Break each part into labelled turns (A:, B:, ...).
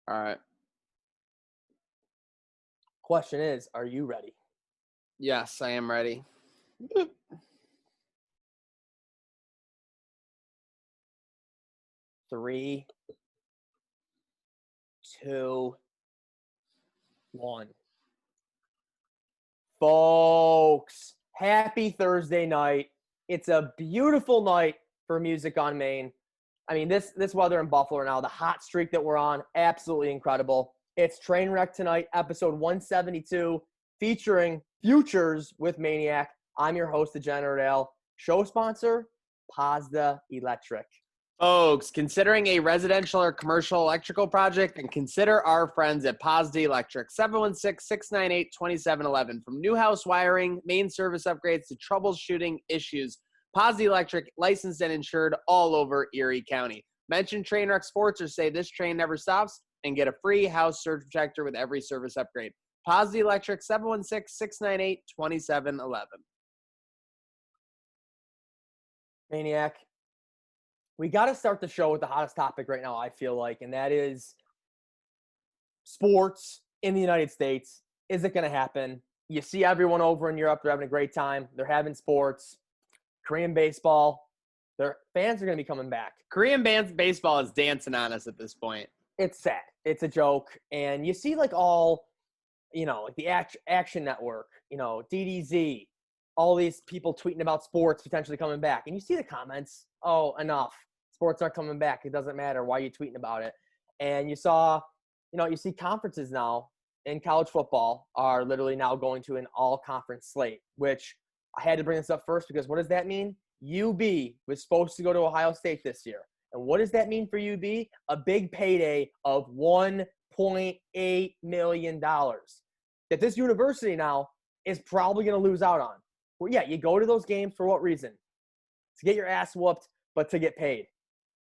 A: All right.
B: Question is, are you ready?
A: Yes, I am ready.
B: 3, 2, 1. Folks, happy Thursday night. It's a beautiful night for music on Maine. I mean, this weather in Buffalo now, the hot streak that we're on, absolutely incredible. It's Trainwreck Tonight, episode 172, featuring Futures with Maniac. I'm your host, Degenerate. Show sponsor, Pazda Electric.
A: Folks, considering a residential or commercial electrical project, and consider our friends at Pazda Electric, 716-698-2711. From new house wiring, main service upgrades to troubleshooting issues, Pazda Electric, licensed and insured all over Erie County. Mention Trainwreck Sports or say this train never stops and get a free house surge protector with every service upgrade. Pazda Electric, 716-698-2711.
B: Maniac. We got to start the show with the hottest topic right now, I feel like, and that is sports in the United States. Is it going to happen? You see everyone over in Europe. They're having a great time. They're having sports. Korean baseball. Their fans are going to be coming back.
A: Korean baseball is dancing on us at this point.
B: It's sad. It's a joke. And you see like all, like the Action Network, DDZ, all these people tweeting about sports potentially coming back. And you see the comments, oh, enough. Sports aren't coming back. It doesn't matter. Why are you tweeting about it? And you see conferences now in college football are literally now going to an all-conference slate, which I had to bring this up first because what does that mean? UB was supposed to go to Ohio State this year. And what does that mean for UB? A big payday of $1.8 million that this university now is probably going to lose out on. Well, yeah, you go to those games for what reason? To get your ass whooped, but to get paid.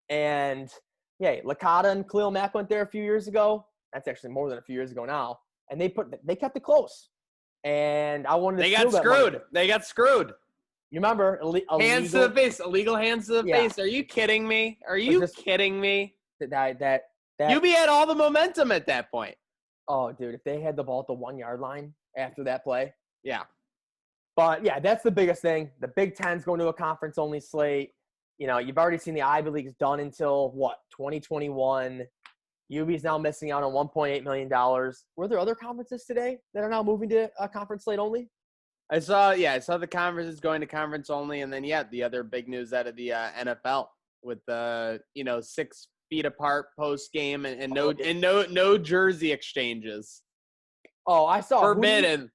B: And, yeah, Licata and Khalil Mack went there a few years ago. That's actually more than a few years ago now. And they kept it close. And I wanted to
A: They got screwed. They got screwed.
B: You remember?
A: Hands to the face. Illegal hands to the face. Are you kidding me? Are you kidding me?
B: That
A: UB had all the momentum at that point.
B: Oh, dude, if they had the ball at the 1-yard line after that play.
A: Yeah.
B: But, yeah, that's the biggest thing. The Big Ten's going to a conference-only slate. You've already seen the Ivy League's done until, 2021. UB's now missing out on $1.8 million. Were there other conferences today that are now moving to a conference slate only?
A: I saw the conferences going to conference only, and then, the other big news out of the NFL with the, 6 feet apart post-game and no jersey exchanges.
B: Oh, I saw.
A: Forbidden.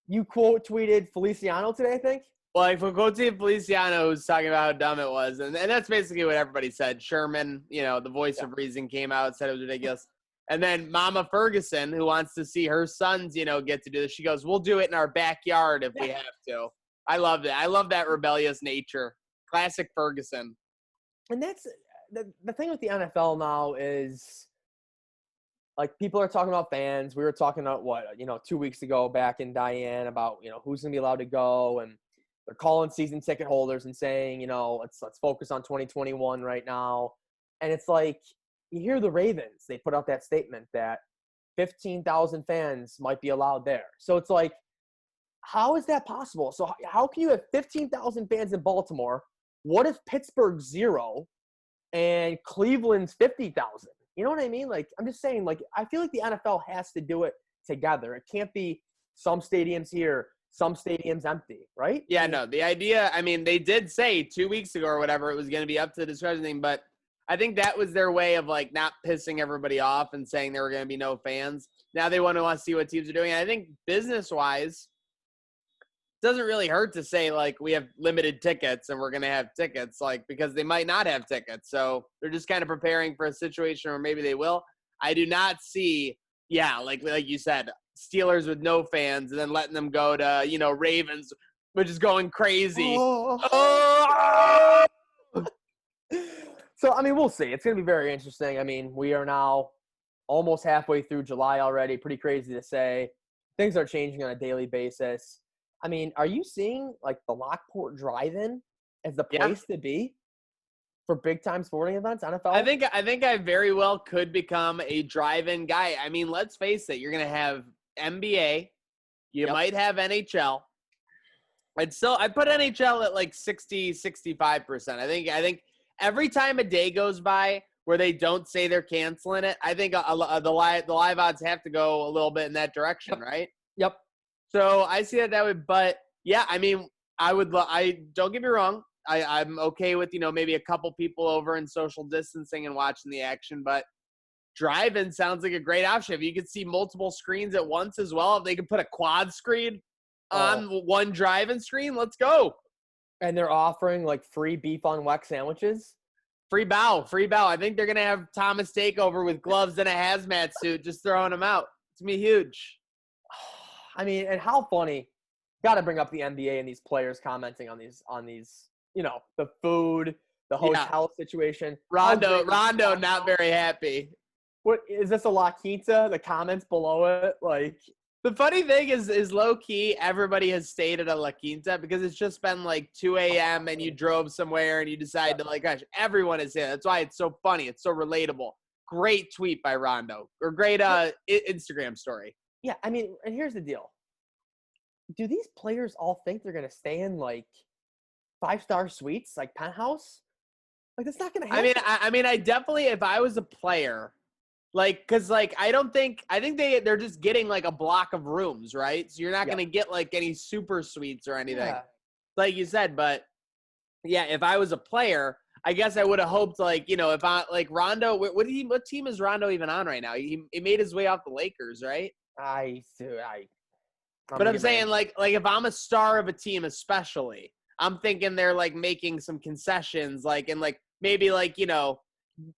B: You quote tweeted Feliciano today, I think?
A: Well, if we go to Feliciano, who's talking about how dumb it was, and that's basically what everybody said. Sherman, the voice of reason, came out, said it was ridiculous. And then Mama Ferguson, who wants to see her sons, get to do this, she goes, we'll do it in our backyard if we have to. I love that. I love that rebellious nature. Classic Ferguson.
B: And that's the thing with the NFL now is, like, people are talking about fans. We were talking about 2 weeks ago back in Diane about, who's going to be allowed to go. And they're calling season ticket holders and saying, let's focus on 2021 right now. And it's like, you hear the Ravens, they put out that statement that 15,000 fans might be allowed there. So it's like, how is that possible? So how can you have 15,000 fans in Baltimore? What if Pittsburgh's 0 and Cleveland's 50,000? You know what I mean? Like, I'm just saying, like, I feel like the NFL has to do it together. It can't be some stadiums here, some stadiums empty, right?
A: Yeah, no, the idea, I mean, they did say 2 weeks ago or whatever, it was going to be up to the discretion thing, but I think that was their way of, like, not pissing everybody off and saying there were going to be no fans. Now they want to see what teams are doing. And I think business-wise, it doesn't really hurt to say, like, we have limited tickets and we're going to have tickets, like, because they might not have tickets. So they're just kind of preparing for a situation where maybe they will. I do not see, like you said, Steelers with no fans and then letting them go to, Ravens, which is going crazy. Oh!
B: So, I mean, we'll see. It's going to be very interesting. I mean, we are now almost halfway through July already. Pretty crazy to say. Things are changing on a daily basis. I mean, are you seeing, like, the Lockport Drive-In as the place to be? for big-time sporting events, NFL?
A: I think I very well could become a drive-in guy. I mean, let's face it. You're going to have NBA. You might have NHL. I'd put NHL at like 65%. I think every time a day goes by where they don't say they're canceling it, I think the live odds have to go a little bit in that direction, right?
B: Yep.
A: So I see that way. But yeah, I mean, I don't get me wrong. I'm okay with, maybe a couple people over and social distancing and watching the action, but drive-in sounds like a great option. If you could see multiple screens at once as well, if they could put a quad screen on one drive-in screen, let's go.
B: And they're offering like free beef on weck sandwiches.
A: Free bow. I think they're going to have Thomas Takeover with gloves and a hazmat suit, just throwing them out. It's going to be huge.
B: I mean, and how funny. Got to bring up the NBA and these players commenting on these, the food, the hotel situation.
A: Rondo, not very happy.
B: What is this, a La Quinta? The comments below it, like.
A: The funny thing is low key, everybody has stayed at a La Quinta because it's just been like 2 a.m. and you drove somewhere and you decide to, like, gosh, everyone is here. That's why it's so funny. It's so relatable. Great tweet by Rondo, or great Instagram story.
B: Yeah, I mean, and here's the deal. Do these players all think they're going to stay in like 5-star suites, like penthouse? Like, that's not going to happen.
A: I mean, I definitely, if I was a player, like, cause like, I think they're just getting like a block of rooms, right? So you're not going to get like any super suites or anything, like you said. But yeah, if I was a player, I guess I would have hoped, like, if I, like, Rondo, what team is Rondo even on right now? He made his way off the Lakers, right? But I'm saying, like if I'm a star of a team, especially, I'm thinking they're like making some concessions, like, and like maybe like,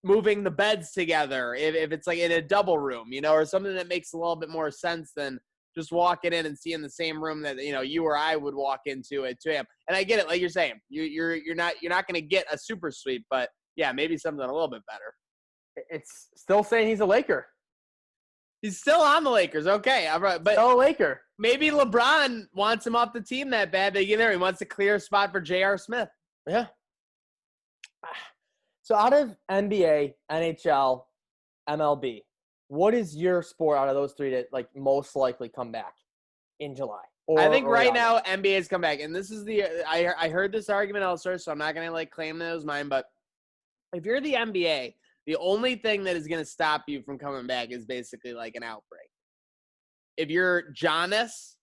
A: moving the beds together if it's like in a double room, or something that makes a little bit more sense than just walking in and seeing the same room that, you or I would walk into at 2 a.m. And I get it, like you're saying, you're not going to get a super suite, but yeah, maybe something a little bit better.
B: It's still saying he's a Laker.
A: He's still on the Lakers. Okay, all right, but
B: still a Laker.
A: Maybe LeBron wants him off the team that bad. They get there. He wants a clear spot for J.R. Smith.
B: Yeah. So out of NBA, NHL, MLB, what is your sport out of those three that like most likely come back in July?
A: I think right now NBA's come back, and this is I heard this argument elsewhere, so I'm not gonna like claim that it was mine. But if you're the NBA, the only thing that is gonna stop you from coming back is basically like an outbreak. If you're Giannis,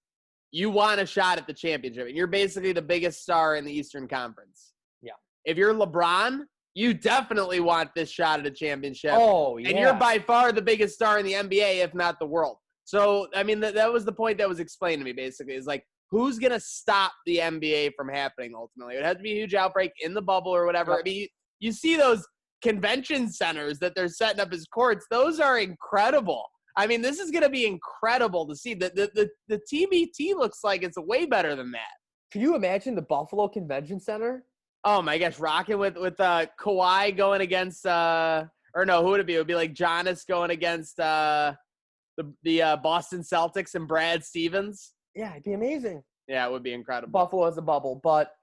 A: you want a shot at the championship, and you're basically the biggest star in the Eastern Conference.
B: Yeah.
A: If you're LeBron, you definitely want this shot at a championship.
B: Oh, yeah.
A: And you're by far the biggest star in the NBA, if not the world. So, I mean, that was the point that was explained to me, basically, is like, who's going to stop the NBA from happening ultimately? It would have to be a huge outbreak in the bubble or whatever. I mean, you see those convention centers that they're setting up as courts. Those are incredible. I mean, this is going to be incredible to see. The TBT looks like it's way better than that.
B: Can you imagine the Buffalo Convention Center?
A: Oh my gosh, rocking with Kawhi going against or no, who would it be? It would be like Giannis going against the Boston Celtics and Brad Stevens.
B: Yeah, it'd be amazing.
A: Yeah, it would be incredible.
B: Buffalo has a bubble, but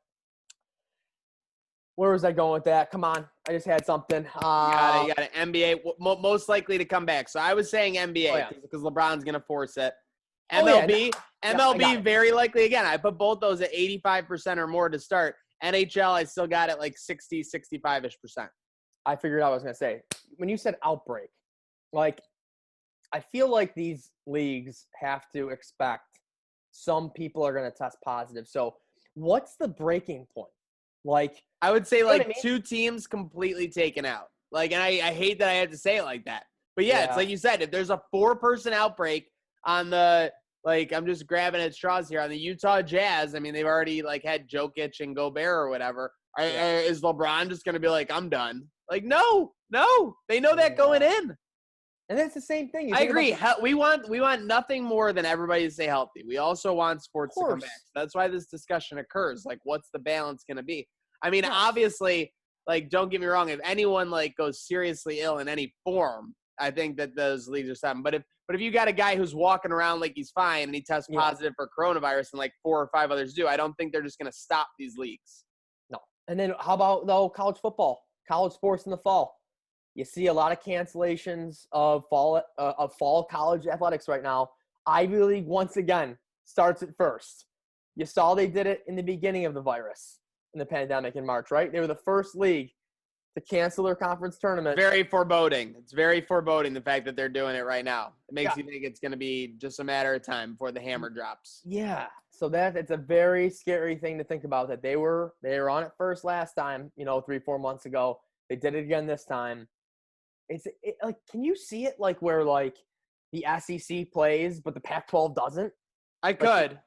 B: where was I going with that? Come on, I just had something.
A: You got it. NBA most likely to come back. So I was saying NBA because LeBron's gonna force it. MLB very likely again. I put both those at 85% or more to start. NHL, I still got it like 60, 65-ish%.
B: I figured out what I was going to say. When you said outbreak, like, I feel like these leagues have to expect some people are going to test positive. So what's the breaking point? Like,
A: I would say like 2 teams completely taken out. Like, and I hate that I had to say it like that. But yeah, it's like you said, if there's a 4-person outbreak on the, like, I'm just grabbing at straws here on the Utah Jazz. I mean, they've already like had Jokic and Gobert or whatever. Is LeBron just going to be like, I'm done? Like, no, they know that going in.
B: And that's the same thing.
A: I agree. We want nothing more than everybody to stay healthy. We also want sports to come back. That's why this discussion occurs. Like, what's the balance going to be? I mean, obviously, like, don't get me wrong. If anyone like goes seriously ill in any form, I think that those leagues are something. But if you got a guy who's walking around like he's fine and he tests positive for coronavirus and like 4 or 5 others do, I don't think they're just going to stop these leagues.
B: No. And then how about, though, college football? college sports in the fall. You see a lot of cancellations of fall college athletics right now. Ivy League, once again, starts at first. You saw they did it in the beginning of the virus, in the pandemic in March, right? They were the first league to cancel their conference tournament.
A: Very foreboding. It's very foreboding, the fact that they're doing it right now. It makes you think it's going to be just a matter of time before the hammer drops.
B: Yeah. So it's a very scary thing to think about, that they were on it first last time, 3-4 months ago. They did it again this time. Like, can you see it like where like the SEC plays but the Pac-12 doesn't?
A: I could.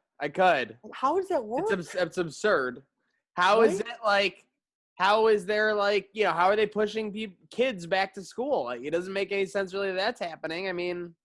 B: How does that work?
A: It's absurd. How
B: Right?
A: is it like? How is there like, how are they pushing kids back to school? Like, it doesn't make any sense really that that's happening. I mean,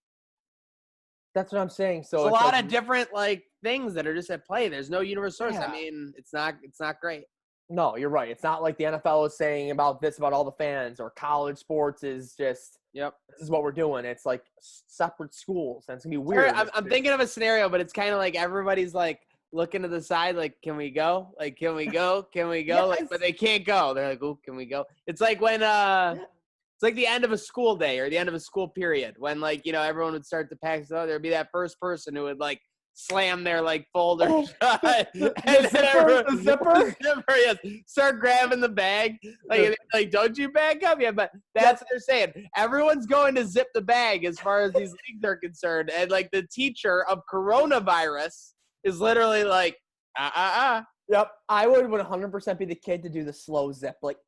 B: that's what I'm saying. So
A: it's a lot of different like things that are just at play. There's no universal source.
B: Yeah.
A: I mean, it's not great.
B: No, you're right. It's not like the NFL is saying about all the fans, or college sports is just,
A: Yep.
B: this is what we're doing. It's like separate schools, and it's going to be weird.
A: I'm thinking of a scenario, but it's kind of like everybody's like looking to the side, like, can we go? Like, can we go? Can we go?
B: Yes.
A: Like, but they can't go. They're like, oh, can we go? It's like when it's like the end of a school day or the end of a school period when, like, everyone would start to pack stuff. There'd be that first person who would like slam their like folder shut.
B: The zipper?
A: Yes. Start grabbing the bag. Like, don't you back up yet? But that's what they're saying. Everyone's going to zip the bag as far as these leagues are concerned. And like the teacher of coronavirus is literally like,
B: Yep. I would 100% be the kid to do the slow zip. Like,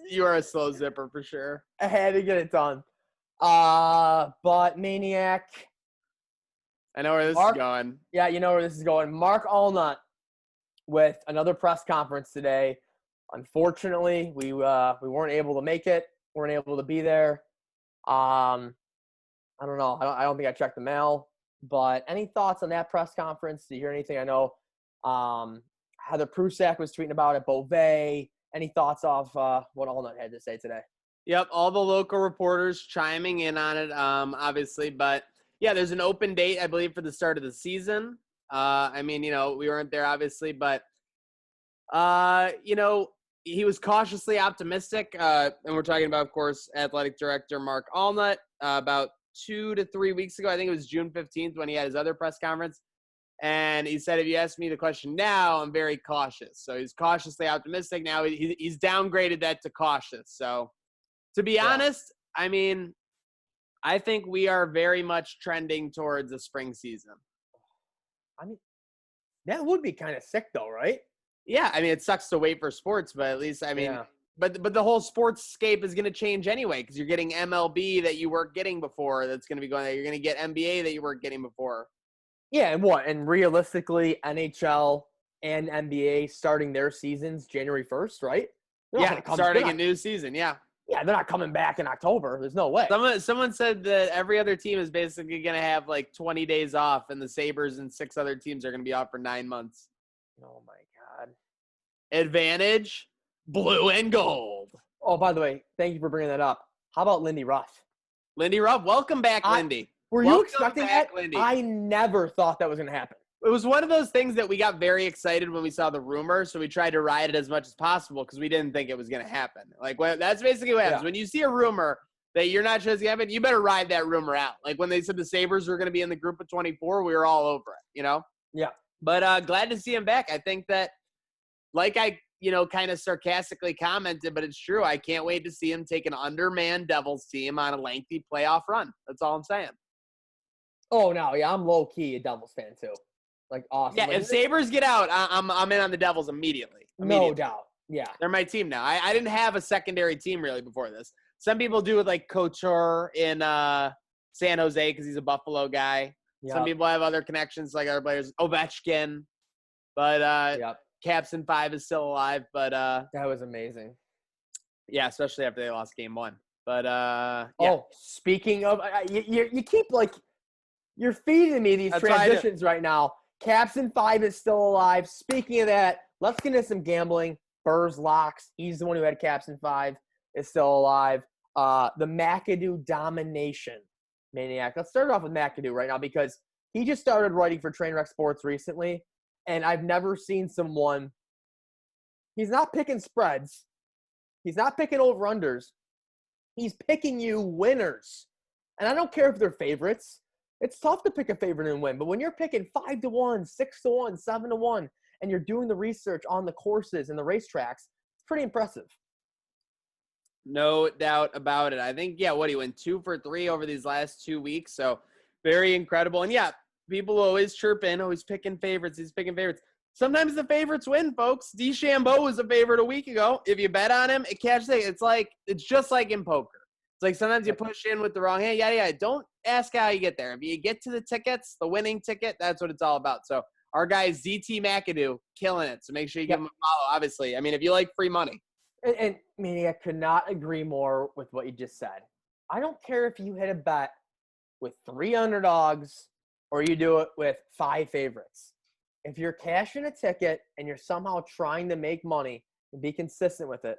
A: you are a slow zipper for sure.
B: I had to get it done. But Maniac.
A: I know where this is going.
B: Yeah, you know where this is going. Mark Allnut with another press conference today. Unfortunately, we weren't able to make it. Weren't able to be there. I don't know. I don't think I checked the mail. But any thoughts on that press conference? Did you hear anything? I know Heather Prusak was tweeting about it. Beauvais. Any thoughts of what Allnut had to say today?
A: Yep, all the local reporters chiming in on it, obviously. But, yeah, there's an open date, I believe, for the start of the season. I mean, we weren't there, obviously. But, he was cautiously optimistic. And we're talking about, of course, athletic director Mark Allnut about 2 to 3 weeks ago. I think it was June 15th when he had his other press conference. And he said, if you ask me the question now, I'm very cautious. So he's cautiously optimistic. Now he's downgraded that to cautious. So to be honest, I mean, I think we are very much trending towards a spring season.
B: I mean, that would be kind of sick though, right?
A: Yeah. I mean, it sucks to wait for sports, but at least, I mean, but the whole sportscape is going to change anyway, because you're getting MLB that you weren't getting before. That's going to be going there. You're going to get NBA that you weren't getting before.
B: Yeah, and realistically, NHL and NBA starting their seasons January 1st, right?
A: Starting a new season, yeah.
B: Yeah, they're not coming back in October. There's no way.
A: Someone said that every other team is basically going to have like 20 days off, and the Sabres and 6 other teams are going to be off for 9 months.
B: Oh, my God.
A: Advantage, blue and gold.
B: Oh, by the way, thank you for bringing that up. How about Lindy Ruff?
A: Lindy Ruff, welcome back, Lindy.
B: Were you expecting that? Lindy. I never thought that was going to happen.
A: It was one of those things that we got very excited when we saw the rumor, so we tried to ride it as much as possible because we didn't think it was going to happen. Like, that's basically what happens. Yeah. When you see a rumor that you're not sure is going to happen, you better ride that rumor out. Like, when they said the Sabres were going to be in the group of 24, we were all over it,
B: Yeah.
A: But glad to see him back. I think that, like I, kind of sarcastically commented, but it's true. I can't wait to see him take an undermanned Devils team on a lengthy playoff run. That's all I'm saying.
B: Oh, no, yeah, I'm low-key a Devils fan, too. Like, awesome.
A: Yeah,
B: like,
A: if Sabres get out, I'm in on the Devils immediately.
B: No doubt, yeah.
A: They're my team now. I didn't have a secondary team, really, before this. Some people do with, like, Couture in San Jose because he's a Buffalo guy. Yep. Some people have other connections, like other players. Ovechkin. But Caps in 5 is still alive. But
B: that was amazing.
A: Yeah, especially after they lost game 1. But, yeah.
B: Oh, speaking of – you keep, like – you're feeding me these transitions right now. Caps in 5 is still alive. Speaking of that, let's get into some gambling. Burrs Locks, he's the one who had Caps in 5, is still alive. The McAdoo domination, Maniac. Let's start off with McAdoo right now because he just started writing for Trainwreck Sports recently, and I've never seen someone – he's not picking spreads, He's not picking over-unders. He's picking you winners. And I don't care if they're favorites. It's tough to pick a favorite and win. But when you're picking 5-1, 6-1, 7-1, and you're doing the research on the courses and the racetracks, it's pretty impressive.
A: No doubt about it. I think, what he went 2 for 3 over these last 2 weeks. So very incredible. And people always chirp in, he's picking favorites. He's picking favorites. Sometimes the favorites win, folks. DeChambeau was a favorite a week ago. If you bet on him, it catches it. It's just like in poker. It's like sometimes you push in with the wrong hand. Yeah. Don't ask how you get there. If you get to the tickets, the winning ticket, that's what it's all about. So our guy ZT McAdoo killing it. So make sure you give him a follow, obviously. I mean, if you like free money.
B: And Maniac could not agree more with what you just said. I don't care if you hit a bet with 3 underdogs or you do it with 5 favorites. If you're cashing a ticket and you're somehow trying to make money and be consistent with it,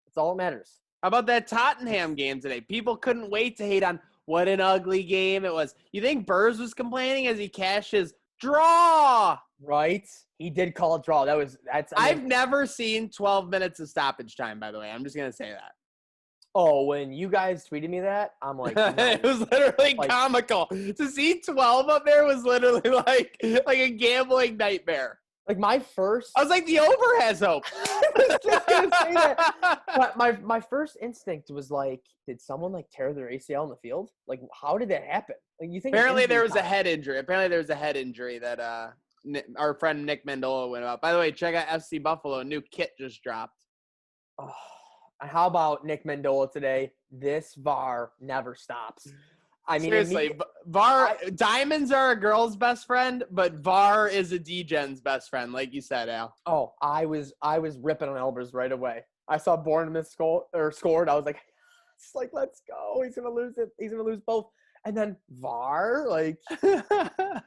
B: that's all that matters.
A: How about that Tottenham game today? People couldn't wait to hate on what an ugly game it was. You think Burrs was complaining as he cashed his draw?
B: Right? He did call a draw.
A: I've never seen 12 minutes of stoppage time, by the way. I'm just going to say that.
B: Oh, when you guys tweeted me that, I'm like, no.
A: It was literally comical. To see 12 up there was literally like a gambling nightmare.
B: Like my first,
A: I was like, the over has hope.
B: I was just gonna say that. But my first instinct was like, did someone like tear their ACL in the field? Like, how did that happen? Like, you think
A: apparently there was a head injury. Apparently there was a head injury that our friend Nick Mendola went out. By the way, check out FC Buffalo. A new kit just dropped.
B: Oh, how about Nick Mendola today? This VAR never stops. I mean,
A: seriously, diamonds are a girl's best friend, but VAR is a D-Gen's best friend, like you said, Al.
B: Oh, I was ripping on Elbers right away. I saw Bournemouth scored. I was like, it's like, let's go. He's gonna lose it. He's gonna lose both. And then VAR, like
A: that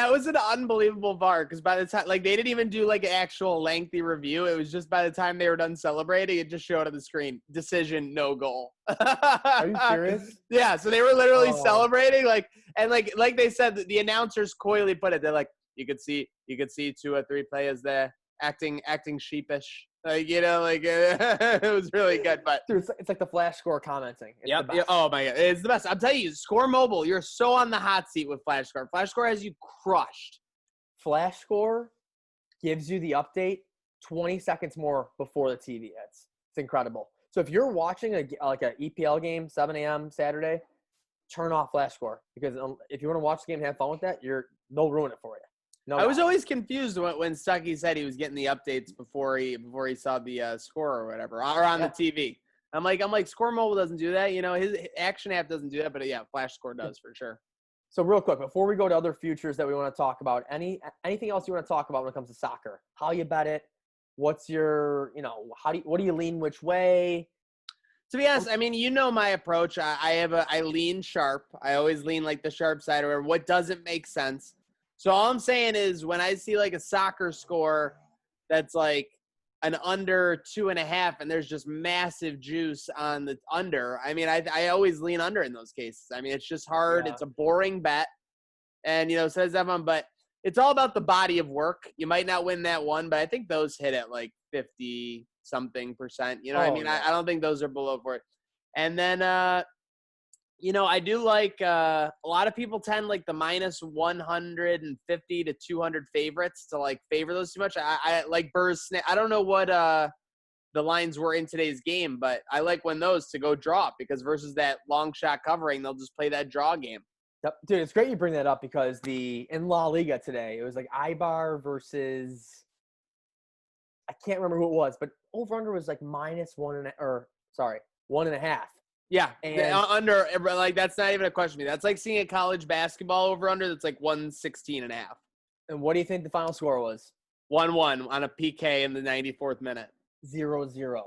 A: was an unbelievable VAR because by the time, like, they didn't even do like an actual lengthy review. It was just by the time they were done celebrating, it just showed on the screen, decision, no goal.
B: Are you serious?
A: Yeah, so they were literally celebrating, like they said, the announcers coyly put it. They're like, you could see 2 or 3 players there acting sheepish. Like, it was really good. But
B: dude, it's like the flash score commenting.
A: Yeah. Oh my God, it's the best. I'm telling you, Score Mobile, you're so on the hot seat with Flash Score. Flash Score has you crushed.
B: Flash Score gives you the update 20 seconds more before the TV hits. It's incredible. So if you're watching a EPL game, 7 a.m. Saturday, turn off Flash Score because if you want to watch the game and have fun with that, they'll ruin it for you. No,
A: I was always confused when Stucky said he was getting the updates before he saw the score or whatever, or on the TV. I'm like, Score Mobile doesn't do that. His Action app doesn't do that, but Flash Score does for sure.
B: So real quick, before we go to other futures that we want to talk about, anything else you want to talk about when it comes to soccer? How you bet it? What's your, what do you lean which way?
A: To be honest, I mean, my approach. I lean sharp. I always lean like the sharp side or what doesn't make sense. So all I'm saying is when I see like a soccer score that's like an under 2.5 and there's just massive juice on the under, I mean, I always lean under in those cases. I mean, it's just hard. Yeah. It's a boring bet. And, says everyone, but it's all about the body of work. You might not win that one, but I think those hit at like 50-something%. You know what I mean? Yeah. I don't think those are below for it. And then, I do like a lot of people tend like the minus 150 to 200 favorites to like favor those too much. I like Burrs. I don't know what the lines were in today's game, but I like when those to go drop because versus that long shot covering, they'll just play that draw game.
B: Yep. Dude, it's great you bring that up because in La Liga today, it was like Ibar versus I can't remember who it was, but over under was like minus 1.5.
A: Yeah, and under, like, that's not even a question to me. That's like seeing a college basketball over-under that's like 116.5.
B: And what do you think the final score was?
A: 1-1 on a PK in the 94th minute.
B: 0-0.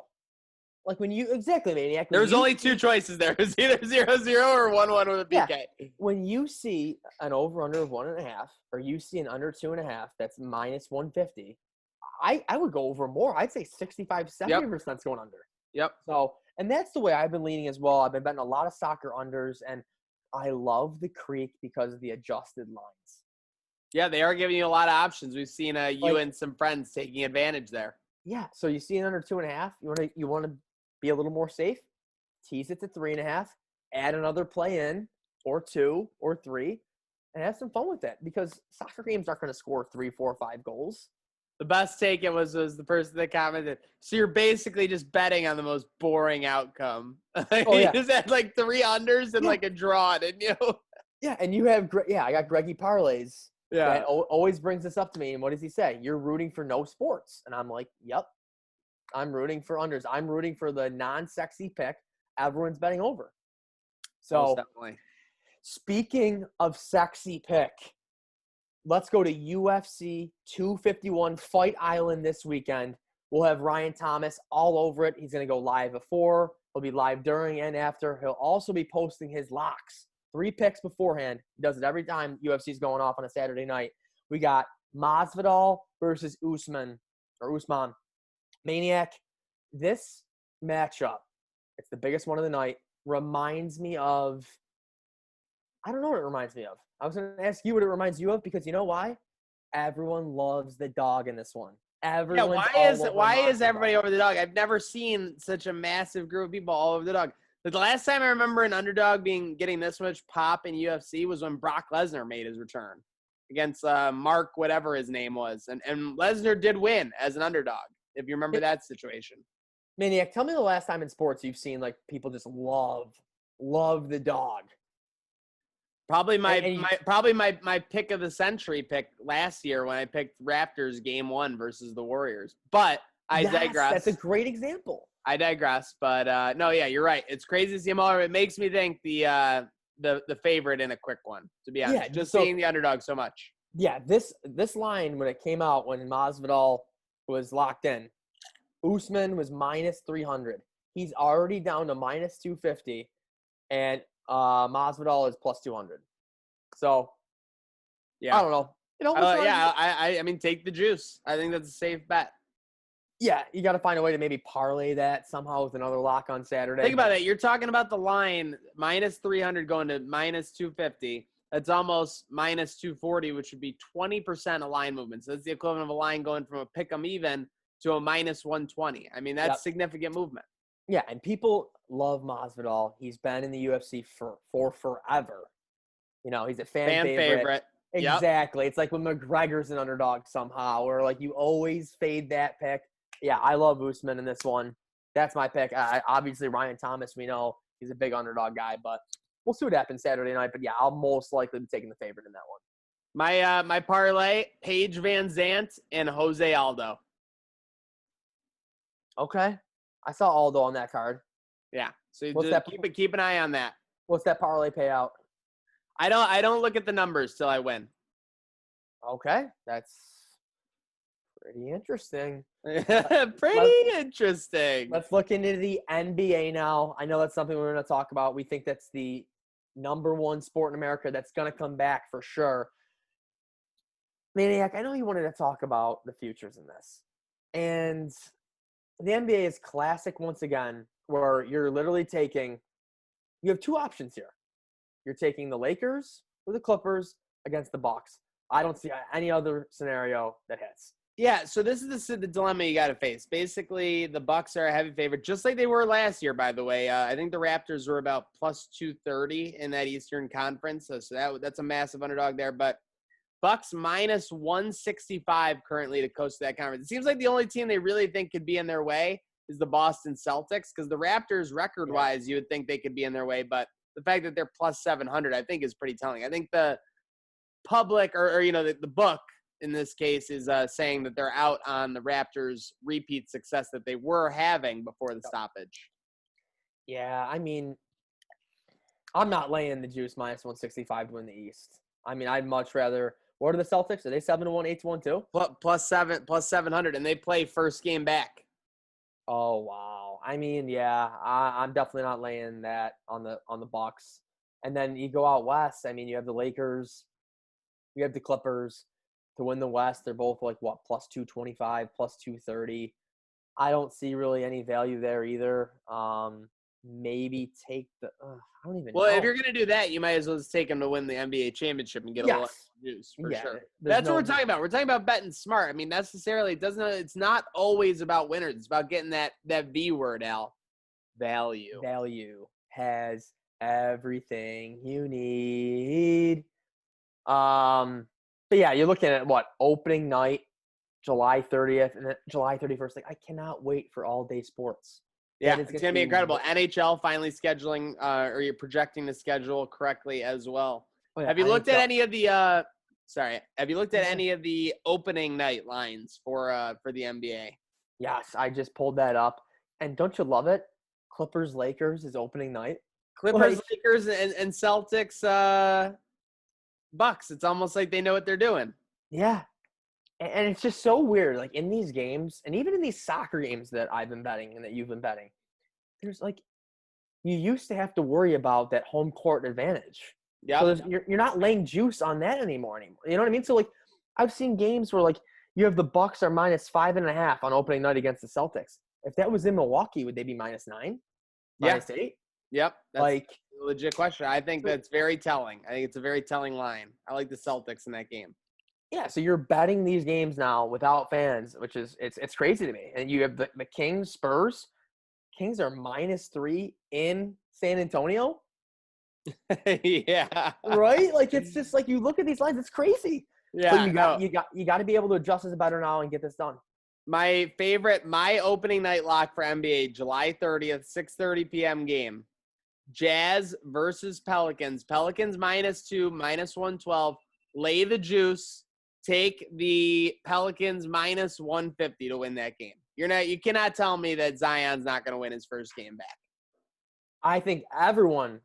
B: Like when you – exactly, Maniac.
A: There was only 2 choices there. It was either 0-0 or 1-1 with a PK.
B: Yeah. When you see an over-under of 1.5 or you see an under 2.5 that's minus 150, I would go over more. I'd say 65-70% going under.
A: Yep.
B: So – and that's the way I've been leaning as well. I've been betting a lot of soccer unders, and I love the creek because of the adjusted lines.
A: Yeah, they are giving you a lot of options. We've seen you and some friends taking advantage there.
B: Yeah. So you see an under 2.5. You want to be a little more safe. Tease it to 3.5. Add another play in, or 2 or 3, and have some fun with it, because soccer games aren't going to score 3, 4, 5 goals.
A: The best take it was the person that commented. So you're basically just betting on the most boring outcome.
B: Oh
A: You
B: yeah,
A: just had like 3 unders and
B: yeah,
A: like a draw, didn't you?
B: yeah. And you have I got Greggy parlays that
A: Yeah.
B: always brings this up to me. And what does he say? You're rooting for no sports, and I'm like, yep. I'm rooting for unders. I'm rooting for the non-sexy pick everyone's betting over.
A: Most
B: So
A: definitely.
B: speaking of sexy pick, let's go to UFC 251 Fight Island this weekend. We'll have Ryan Thomas all over it. He's going to go live before. He'll be live during and after. He'll also be posting his locks. 3 picks beforehand. He does it every time UFC's going off on a Saturday night. We got Masvidal versus Usman. Maniac. This matchup, it's the biggest one of the night, reminds me of – I don't know what it reminds me of. I was going to ask you what it reminds you of, because you know why? Everyone loves the dog in this one.
A: Yeah,
B: Everyone's
A: why is everybody
B: Masvidal.
A: over the dog? I've never seen such a massive group of people all over the dog. The last time I remember an underdog getting this much pop in UFC was when Brock Lesnar made his return against Mark, whatever his name was. And Lesnar did win as an underdog, if you remember that situation.
B: Maniac, tell me the last time in sports you've seen like people just love the dog.
A: Probably
B: And
A: my pick of the century pick last year when I picked Raptors game 1 versus the Warriors. But I digress.
B: That's a great example.
A: I digress. But no, yeah, you're right. It's crazy to see him all over. It makes me think the favorite in a quick one, to be honest.
B: Yeah,
A: Just
B: so,
A: seeing the underdog so much.
B: Yeah, this line when it came out, when Masvidal was locked in, Usman was minus 300. He's already down to minus 250, and Masvidal is plus 200. So,
A: Yeah.
B: I don't know. It almost
A: I mean, take the juice. I think that's a safe bet.
B: Yeah, you got to find a way to maybe parlay that somehow with another lock on Saturday.
A: Think about it. You're talking about the line minus 300 going to minus 250. That's almost minus 240, which would be 20% of line movement. So that's the equivalent of a line going from a pick 'em even to a minus 120. I mean, that's significant movement.
B: Yeah, and people love Masvidal. He's been in the UFC for forever. You know, he's a fan favorite. Exactly. Yep. It's like when McGregor's an underdog somehow, or like you always fade that pick. Yeah, I love Usman in this one. That's my pick. Obviously, Ryan Thomas, we know he's a big underdog guy, but we'll see what happens Saturday night. But yeah, I'll most likely be taking the favorite in that one.
A: My parlay, Paige Van Zant and Jose Aldo.
B: Okay. I saw Aldo on that card.
A: Yeah. So just keep an eye on that.
B: What's that parlay payout?
A: I don't look at the numbers till I win.
B: Okay. That's pretty interesting.
A: Interesting.
B: Let's look into the NBA now. I know that's something we're going to talk about. We think that's the number one sport in America that's going to come back for sure. Maniac, I know you wanted to talk about the futures in this. And the NBA is classic once again, where you're literally you have 2 options here. You're taking the Lakers or the Clippers against the Bucks. I don't see any other scenario that hits.
A: Yeah, so this is the dilemma you got to face. Basically, the Bucks are a heavy favorite, just like they were last year, by the way. I think the Raptors were about plus 230 in that Eastern Conference, so that's a massive underdog there. But Bucks minus 165 currently to coast that conference. It seems like the only team they really think could be in their way is the Boston Celtics, because the Raptors, record-wise, you would think they could be in their way, but the fact that they're plus 700, I think, is pretty telling. I think the public or the book in this case is saying that they're out on the Raptors' repeat success that they were having before the stoppage.
B: Yeah, I mean, I'm not laying the juice minus 165 to win the East. I mean, I'd much rather. What are the Celtics? Are they 7-1, 8-1 too?
A: Plus 700, and they play first game back.
B: Oh wow! I mean, yeah, I'm definitely not laying that on the Bucks. And then you go out west. I mean, you have the Lakers, you have the Clippers to win the West. They're both like what, plus 225, plus 230. I don't see really any value there either. maybe take the I don't even
A: Well,
B: know.
A: if you're going to do that, you might as well just take them to win the NBA championship and get a little
B: Yes.
A: juice for
B: Yeah,
A: sure.
B: there's
A: That's what
B: no
A: we're talking about. We're talking about betting smart. I mean, necessarily it's not always about winners. It's about getting that V word, Al. Value.
B: value has everything you need. But yeah, you're looking at what, opening night, July 30th and then July 31st. Like, I cannot wait for all day sports.
A: Yeah,
B: That is
A: it's gonna be incredible. NHL finally scheduling, or you're projecting the schedule correctly as well.
B: Oh, yeah,
A: Have you looked at
B: NHL.
A: any of the? Have you looked at any of the opening night lines for the NBA?
B: Yes, I just pulled that up. And don't you love it? Clippers Lakers is opening night.
A: Clippers,
B: Like,
A: Lakers, and Celtics, Bucks. It's almost like they know what they're doing.
B: yeah. And it's just so weird. Like, in these games, and even in these soccer games that I've been betting and that you've been betting, there's like, you used to have to worry about that home court advantage.
A: Yeah.
B: So you're not laying juice on that anymore. You know what I mean? So, like, I've seen games where, like, you have the Bucks are -5.5 on opening night against the Celtics. If that was in Milwaukee, would they be -9? -8?
A: Yep. That's
B: Like,
A: a legit question. I think that's very telling. I think it's a very telling line. I like the Celtics in that game.
B: yeah, so you're betting these games now without fans, which is it's crazy to me. And you have the Kings, Spurs. Kings are -3 in San Antonio.
A: Yeah.
B: Right? Like, it's just like, you look at these lines, it's crazy.
A: Yeah.
B: But you got to be able to adjust as a better now and get this done.
A: My opening night lock for NBA, July 30th, 6:30 p.m. game. Jazz versus Pelicans. Pelicans -2, -112. Lay the juice. Take the Pelicans -150 to win that game. You cannot tell me that Zion's not going to win his first game back.
B: I think everyone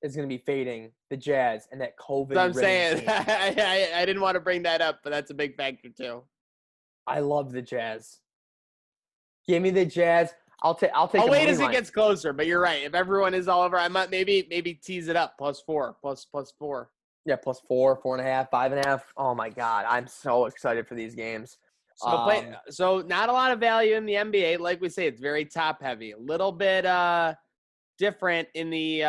B: is going to be fading the Jazz and that COVID.
A: So I'm saying
B: team.
A: I didn't want to bring that up, but that's a big factor too.
B: I love the Jazz. Give me the Jazz. I'll take.
A: I'll wait as
B: line.
A: it gets closer, but you're right. If everyone is all over, I might maybe tease it up +4.
B: Yeah, +4, 4.5, 5.5. Oh my God, I'm so excited for these games.
A: So not a lot of value in the NBA. Like we say, it's very top heavy. A little bit different in the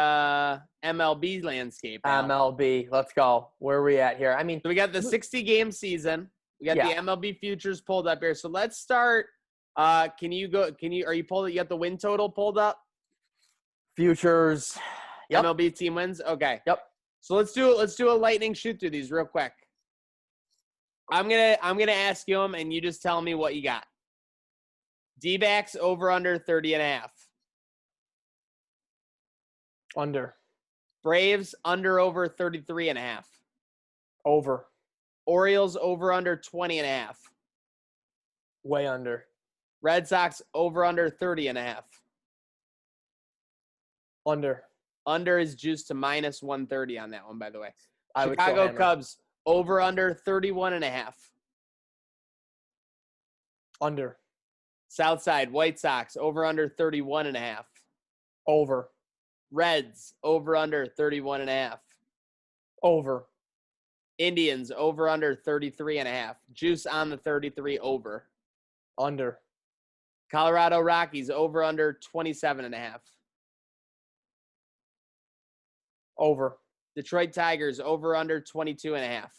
A: MLB landscape.
B: MLB, let's go. Where are we at here? I mean,
A: so we got the 60-game season. We got the MLB futures pulled up here. So let's start. Are you pulled? You got the win total pulled up?
B: Futures. Yep.
A: MLB team wins. Okay.
B: Yep.
A: So let's do a lightning shoot through these real quick. I'm gonna ask you them, and you just tell me what you got. D-backs over under 30.5.
B: Under.
A: Braves under over 33.5.
B: Over.
A: Orioles over under 20.5.
B: Way under.
A: Red Sox over under 30.5.
B: Under.
A: Under is juiced to -130 on that one, by the way.
B: I would
A: Chicago Cubs over under 31.5.
B: Under.
A: Southside White Sox over under 31.5.
B: Over.
A: Reds over under 31.5.
B: Over.
A: Indians over under 33.5. Juice on the 33 over.
B: Under.
A: Colorado Rockies over under 27.5.
B: Over.
A: Detroit Tigers over under 22.5.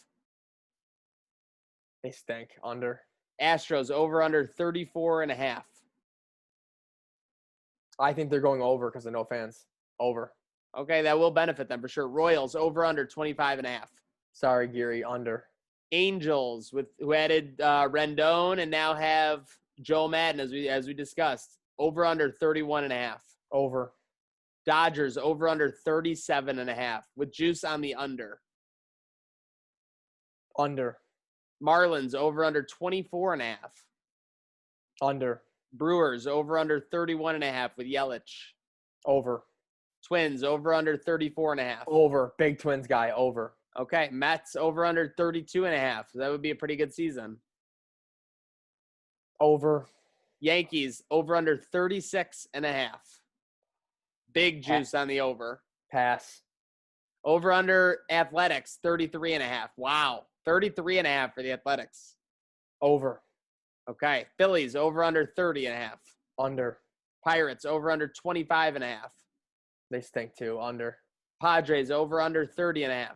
B: They stink. Under.
A: Astros over under 34.5.
B: I think they're going over because of no fans. Over.
A: Okay, that will benefit them for sure. Royals over under 25.5.
B: Sorry, Geary. Under.
A: Angels who added Rendon and now have Joe Madden as we discussed over under 31.5.
B: Over.
A: Dodgers over under 37.5 with juice on the under.
B: Under.
A: Marlins over under 24.5.
B: Under.
A: Brewers over under 31.5 with Yelich.
B: Over.
A: Twins over under 34.5.
B: Over. Big Twins guy. Over.
A: Okay, Mets over under 32.5. So that would be a pretty good season.
B: Over.
A: Yankees over under 36.5. Big juice on the over.
B: Pass.
A: Over under Athletics 33.5. Wow, 33.5 for the Athletics.
B: Over.
A: Okay, Phillies over under 30.5.
B: Under.
A: Pirates over under 25.5.
B: They stink too. Under.
A: Padres over under 30.5.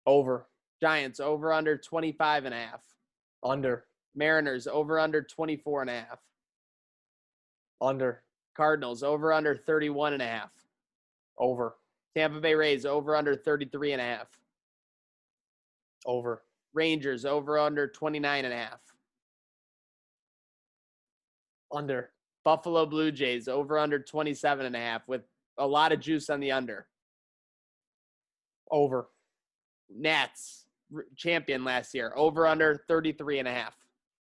B: Over.
A: Giants over under 25.5.
B: Under.
A: Mariners over under 24.5.
B: Under.
A: Cardinals over under 31.5.
B: Over.
A: Tampa Bay Rays over under 33.5.
B: Over.
A: Rangers over under 29.5.
B: Under.
A: Buffalo Blue Jays over under 27.5 with a lot of juice on the under.
B: Over.
A: Nats champion last year over under 33.5.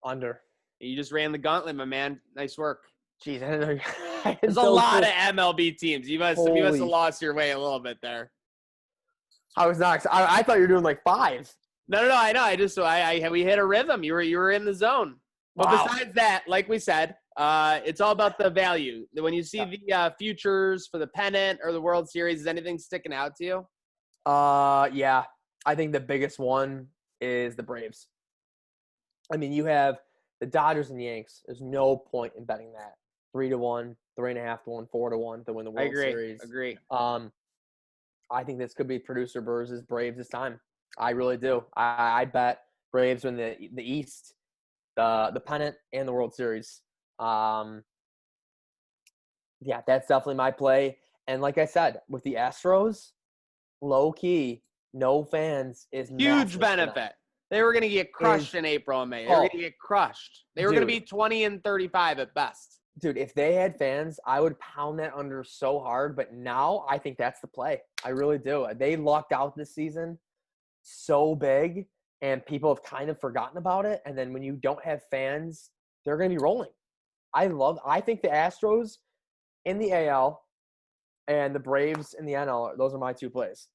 B: Under.
A: You just ran the gauntlet, my man. Nice work.
B: Jeez, I didn't know.
A: There's a lot of MLB teams. You must have lost your way a little bit there.
B: I was not. I thought you were doing like 5.
A: No. I know. We hit a rhythm. You were in the zone. But
B: Wow.
A: besides that, like we said, it's all about the value. When you see the futures for the pennant or the World Series, is anything sticking out to you?
B: Yeah. I think the biggest one is the Braves. I mean, you have the Dodgers and the Yanks. There's no point in betting that. 3-1, 3.5-1, 4-1 to win the World Series.
A: Agree.
B: I think this could be producer Burz's Braves this time. I really do. I bet Braves win the East, the pennant, and the World Series. Yeah, that's definitely my play. And like I said, with the Astros, low key, no fans is
A: huge benefit. They were going to get crushed in April and May. They were going to get crushed. They were going to be 20-35 at best.
B: Dude, if they had fans, I would pound that under so hard. But now I think that's the play. I really do. They lucked out this season so big, and people have kind of forgotten about it. And then when you don't have fans, they're going to be rolling. I think the Astros in the AL and the Braves in the NL, those are my 2 plays.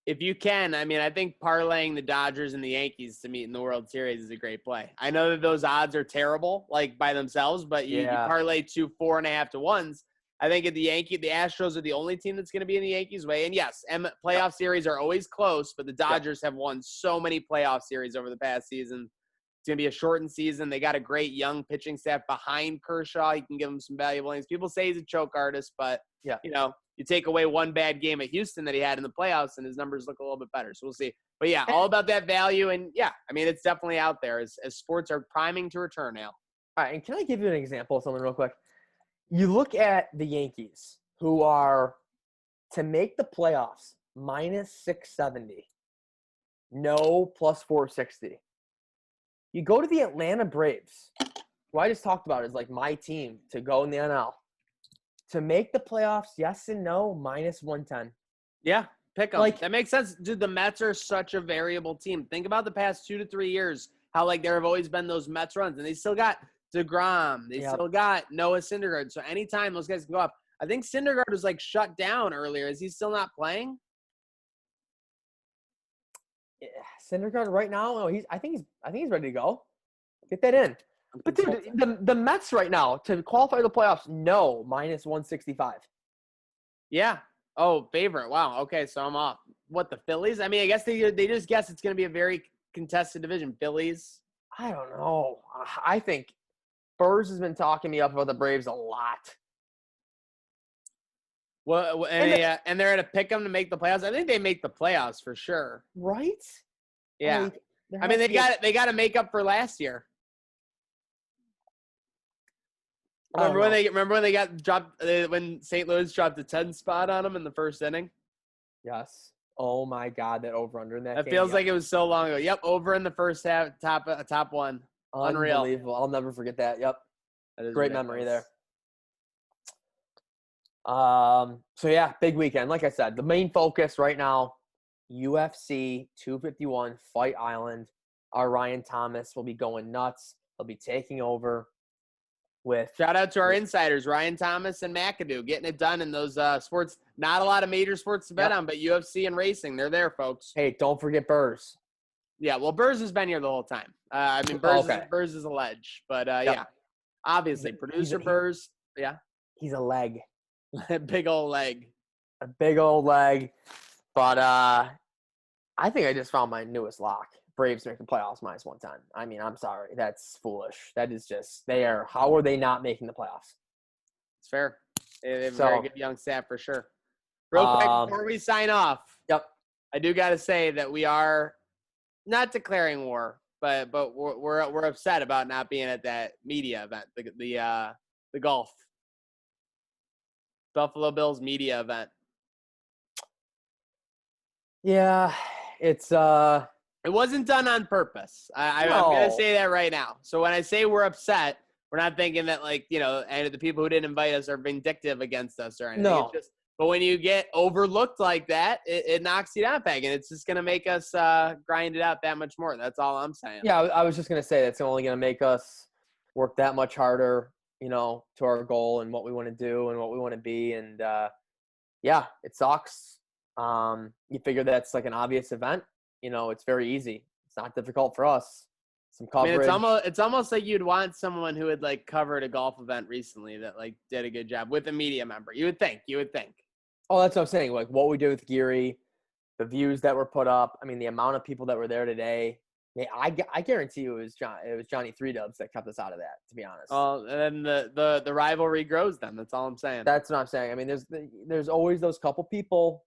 A: If you can, I mean, I think parlaying the Dodgers and the Yankees to meet in the World Series is a great play. I know that those odds are terrible, like by themselves, but you parlay 2 4.5 to 1s. I think the Astros are the only team that's going to be in the Yankees' way. And yes, playoff series are always close, but the Dodgers have won so many playoff series over the past season. It's going to be a shortened season. They got a great young pitching staff behind Kershaw. He can give them some valuable innings. People say he's a choke artist, but you take away one bad game at Houston that he had in the playoffs, and his numbers look a little bit better. So we'll see. But yeah, all about that value. And yeah, I mean, it's definitely out there as sports are priming to return now.
B: All right, and can I give you an example of something real quick? You look at the Yankees, who are to make the playoffs minus 670, no plus 460. You go to the Atlanta Braves, who I just talked about is like my team to go in the NL. To make the playoffs, yes and no, minus 110.
A: Yeah, pick them. That makes sense. Dude, the Mets are such a variable team. Think about the past 2 to 3 years, how there have always been those Mets runs. And they still got DeGrom. They still got Noah Syndergaard. So anytime those guys can go up. I think Syndergaard was shut down earlier. Is he still not playing?
B: Yeah, Syndergaard right now, I think he's ready to go. Get that in. But dude, the Mets right now to qualify for the playoffs, no, minus 165.
A: Yeah. Oh, favorite. Wow. Okay, so I'm off. What, the Phillies? I mean, I guess they just guess it's going to be a very contested division. Phillies.
B: I don't know. I think Burrs has been talking me up about the Braves a lot.
A: Well, and they're going to pick them to make the playoffs. I think they make the playoffs for sure.
B: Right?
A: Yeah. I mean, they got to make up for last year. Remember when they got dropped when St. Louis dropped a 10 spot on them in the first inning?
B: Yes. Oh my God, that over under in that game.
A: Feels like it was so long ago. Yep, over in the first half, top one. Unreal.
B: Unbelievable. I'll never forget that. Yep.
A: That is
B: great
A: ridiculous.
B: Memory there. So yeah, big weekend. Like I said, the main focus right now, UFC 251 Fight Island. Our Ryan Thomas will be going nuts. He'll be taking over.
A: Shout out to our insiders, Ryan Thomas and McAdoo, getting it done in those sports. Not a lot of major sports to bet on, but UFC and racing, they're there, folks.
B: Hey, don't forget Burrs.
A: Yeah, well, Burrs has been here the whole time. I mean, Burrs is a ledge, but yeah, obviously, producer Burrs, yeah.
B: He's a leg.
A: Big old leg.
B: A big old leg. But I think I just found my newest lock. Braves make the playoffs minus 110. I mean, I'm sorry. That's foolish. That is just, how are they not making the playoffs?
A: It's fair. They have a
B: So,
A: very good young staff for sure. Real quick, before we sign off,
B: yep.
A: I do got to say that we are not declaring war, but we're upset about not being at that media event, the golf Buffalo Bills media event.
B: Yeah, it's
A: It wasn't done on purpose. I'm going to
B: no.
A: say that right now. So when I say we're upset, we're not thinking that, like, you know, and the people who didn't invite us are vindictive against us or anything.
B: No.
A: It's just, but when you get overlooked like that, it knocks you down a peg, and it's just going to make us grind it out that much more. That's all I'm saying.
B: Yeah, I was just going to say that's only going to make us work that much harder, you know, to our goal and what we want to do and what we want to be. And, yeah, it sucks. You figure that's like an obvious event. You know, it's very easy. It's not difficult for us. Some coverage.
A: I mean, it's almost like you'd want someone who had, like, covered a golf event recently that, like, did a good job with a media member. You would think.
B: Oh, that's what I'm saying. Like what we did with Geary, the views that were put up. I mean, the amount of people that were there today. Yeah, I guarantee you it was Johnny Three Dubs that kept us out of that, to be honest.
A: And then the rivalry grows then. That's all I'm saying.
B: That's what I'm saying. I mean, there's always those couple people,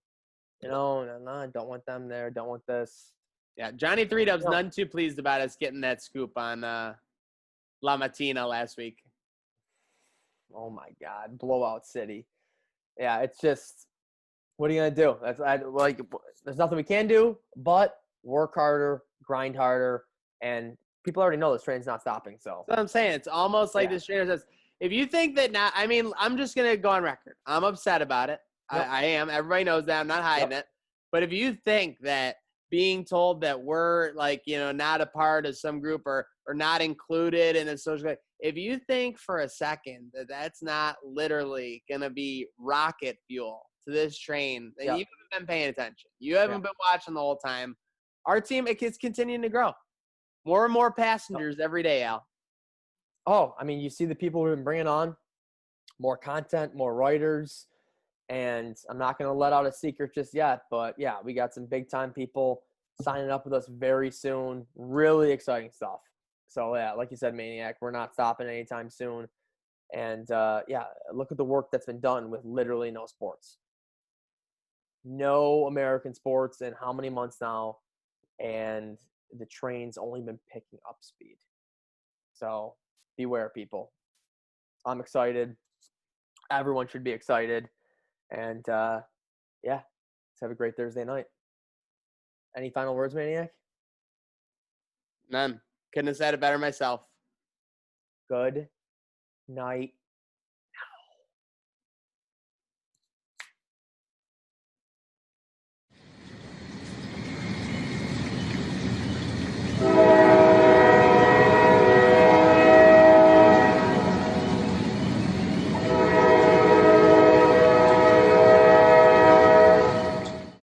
B: you know, no, I don't want them there, don't want this.
A: Yeah, Johnny Three Dubs none too pleased about us getting that scoop on La Matina last week.
B: Oh my God, blowout city. Yeah, it's just, what are you gonna do? There's nothing we can do but work harder, grind harder, and people already know this train's not stopping. So
A: that's what I'm saying. It's almost like this trainer says, if you think that not, I mean, I'm just gonna go on record. I'm upset about it. Yep. I am. Everybody knows that. I'm not hiding it. But if you think that being told that we're, like, you know, not a part of some group or not included in a social, if you think for a second that that's not literally going to be rocket fuel to this train, then you haven't been paying attention. You haven't been watching the whole time. Our team, it's continuing to grow. More and more passengers every day, Al.
B: Oh, I mean, you see the people we've been bringing on, more content, more writers. And I'm not going to let out a secret just yet, but yeah, we got some big time people signing up with us very soon. Really exciting stuff. So yeah, like you said, Maniac, we're not stopping anytime soon. And yeah, look at the work that's been done with literally no sports. No American sports in how many months now? And the train's only been picking up speed. So beware, people. I'm excited. Everyone should be excited. And, yeah, let's have a great Thursday night. Any final words, Maniac?
A: None. Couldn't have said it better myself.
B: Good night.